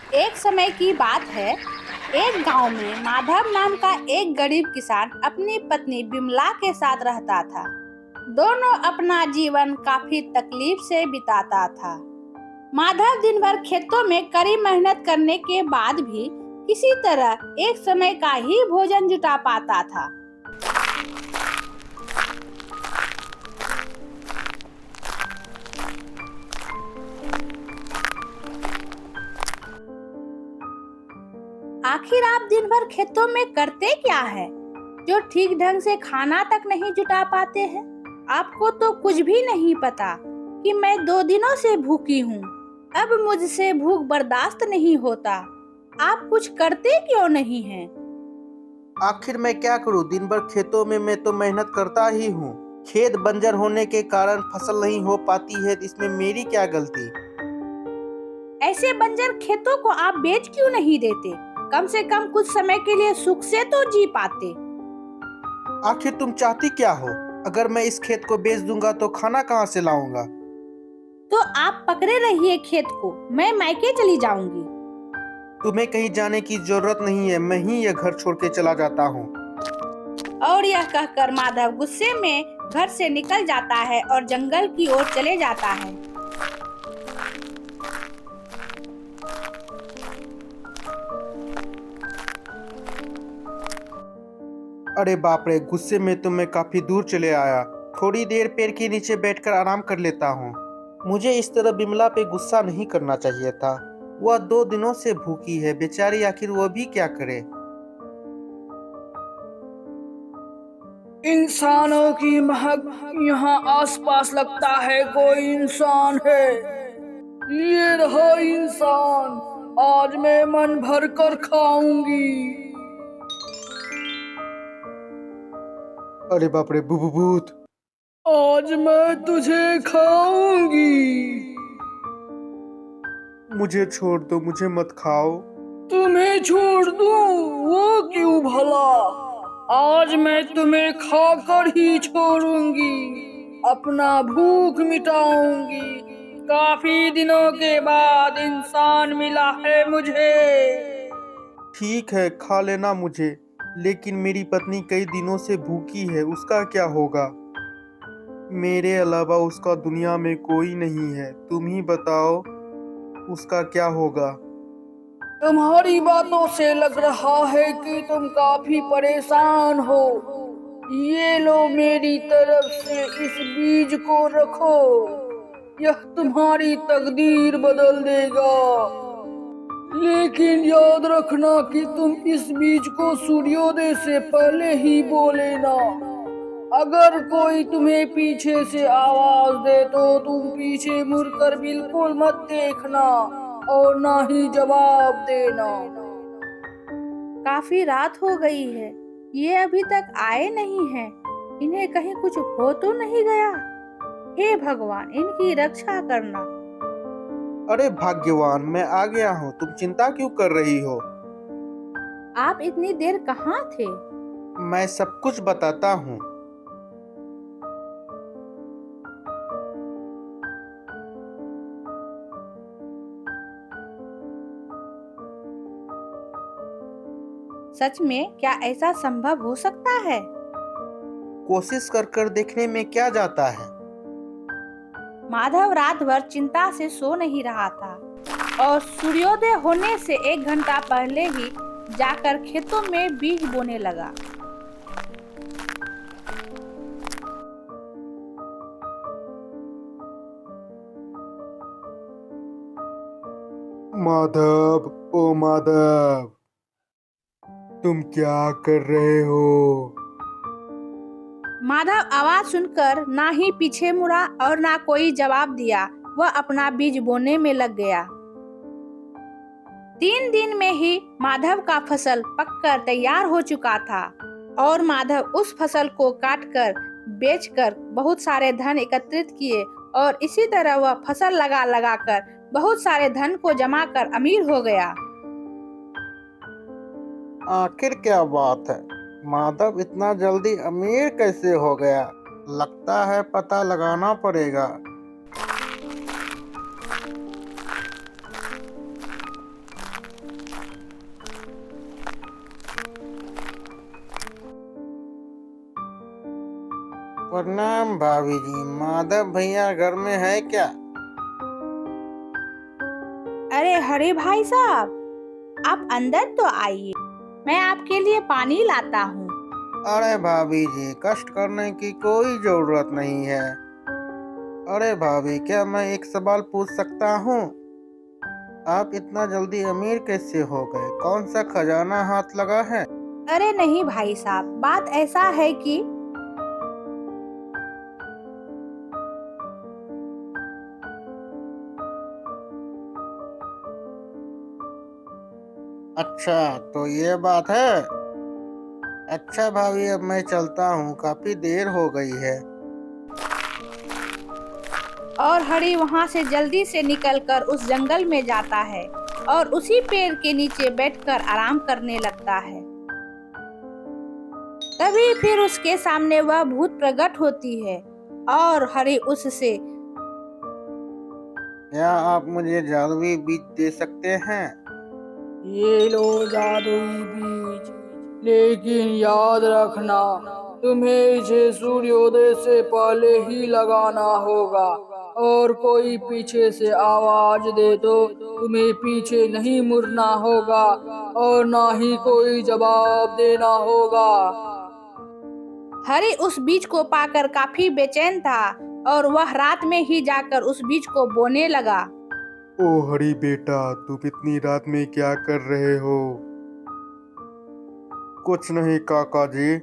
एक समय की बात है। एक गांव में माधव नाम का एक गरीब किसान अपनी पत्नी बिमला के साथ रहता था। दोनों अपना जीवन काफी तकलीफ से बिताता था। माधव दिन भर खेतों में कड़ी मेहनत करने के बाद भी किसी तरह एक समय का ही भोजन जुटा पाता था। आखिर आप दिन भर खेतों में करते क्या है जो ठीक ढंग से खाना तक नहीं जुटा पाते हैं? आपको तो कुछ भी नहीं पता कि मैं 2 दिनों से भूखी हूँ। अब मुझसे भूख बर्दाश्त नहीं होता। आप कुछ करते क्यों नहीं हैं? आखिर मैं क्या करूं? दिन भर खेतों में मैं तो मेहनत करता ही हूं। खेत बंजर होने के कारण फसल नहीं हो पाती है, इसमें मेरी क्या गलती? ऐसे बंजर खेतों को आप बेच क्यों नहीं देते? कम से कम कुछ समय के लिए सुख से तो जी पाते। आखिर तुम चाहती क्या हो? अगर मैं इस खेत को बेच दूंगा तो खाना कहाँ से लाऊंगा? तो आप पकड़े रहिए खेत को, मैं मायके चली जाऊंगी। तुम्हें कहीं जाने की जरूरत नहीं है, मैं ही यह घर छोड़ के चला जाता हूँ। और यह कहकर माधव गुस्से में घर से निकल जाता है और जंगल की ओर चले जाता है। अरे बाप रे, गुस्से में तो मैं काफी दूर चले आया। थोड़ी देर पेड़ के नीचे बैठकर आराम कर लेता हूँ। मुझे इस तरह बिमला पे गुस्सा नहीं करना चाहिए था। वह 2 दिनों से भूखी है बेचारी, आखिर वह भी क्या करे। इंसानों की महक यहाँ आसपास लगता है कोई इंसान है। ये रहा इंसान, आज मैं मन भर कर खाऊंगी। अरे बाप रे, भूत! आज मैं तुझे खाऊंगी। मुझे छोड़ दो, मुझे मत खाओ। तुम्हें छोड़ दूं? वो क्यों भला? आज मैं तुम्हें खाकर ही छोड़ूंगी, अपना भूख मिटाऊंगी। काफी दिनों के बाद इंसान मिला है मुझे। ठीक है, खा लेना मुझे, लेकिन मेरी पत्नी कई दिनों से भूखी है, उसका क्या होगा? मेरे अलावा उसका दुनिया में कोई नहीं है, तुम ही बताओ उसका क्या होगा। तुम्हारी बातों से लग रहा है कि तुम काफी परेशान हो। ये लो, मेरी तरफ से इस बीज को रखो, यह तुम्हारी तकदीर बदल देगा। लेकिन याद रखना कि तुम इस बीज को सूर्योदय से पहले ही बो लेना। अगर कोई तुम्हें पीछे से आवाज दे तो तुम पीछे मुड़कर बिल्कुल मत देखना और ना ही जवाब देना। काफी रात हो गई है, ये अभी तक आए नहीं हैं। इन्हें कहीं कुछ हो तो नहीं गया? हे भगवान, इनकी रक्षा करना। अरे भाग्यवान, मैं आ गया हूँ, तुम चिंता क्यों कर रही हो? आप इतनी देर कहाँ थे? मैं सब कुछ बताता हूँ। सच में क्या ऐसा संभव हो सकता है? कोशिश कर कर देखने में क्या जाता है। माधव रात भर चिंता से सो नहीं रहा था और सूर्योदय होने से 1 घंटा पहले ही जाकर खेतों में बीज बोने लगा। माधव, ओ माधव, तुम क्या कर रहे हो? माधव आवाज सुनकर ना ही पीछे मुड़ा और ना कोई जवाब दिया। वह अपना बीज बोने में लग गया। 3 दिन में ही माधव का फसल पककर तैयार हो चुका था और माधव उस फसल को काटकर बेचकर बहुत सारे धन एकत्रित किए और इसी तरह वह फसल लगा लगा कर बहुत सारे धन को जमा कर अमीर हो गया। आखिर क्या बात है, माधव इतना जल्दी अमीर कैसे हो गया? लगता है पता लगाना पड़ेगा। प्रणाम भाभी जी, माधव भैया घर में है क्या? अरे हरे भाई साहब, आप अंदर तो आइए, मैं आपके लिए पानी लाता हूँ। अरे भाभी जी, कष्ट करने की कोई जरूरत नहीं है। अरे भाभी, क्या मैं एक सवाल पूछ सकता हूँ? आप इतना जल्दी अमीर कैसे हो गए? कौन सा खजाना हाथ लगा है? अरे नहीं भाई साहब, बात ऐसा है कि अच्छा, तो ये बात है। अच्छा भाभी, अब मैं चलता हूँ, काफी देर हो गई है। और हरी वहां से जल्दी से निकलकर उस जंगल में जाता है और उसी पेड़ के नीचे बैठकर आराम करने लगता है। तभी फिर उसके सामने वह भूत प्रकट होती है और हरी उससे क्या आप मुझे जादुई बीज दे सकते हैं? ये लो जादुई बीज, लेकिन याद रखना, तुम्हें इसे सूर्योदय से पहले ही लगाना होगा। और कोई पीछे से आवाज दे तो तुम्हें पीछे नहीं मुड़ना होगा और ना ही कोई जवाब देना होगा। हरी उस बीज को पाकर काफी बेचैन था और वह रात में ही जाकर उस बीज को बोने लगा। ओ हरी बेटा, तुम इतनी रात में क्या कर रहे हो? कुछ नहीं काका जी,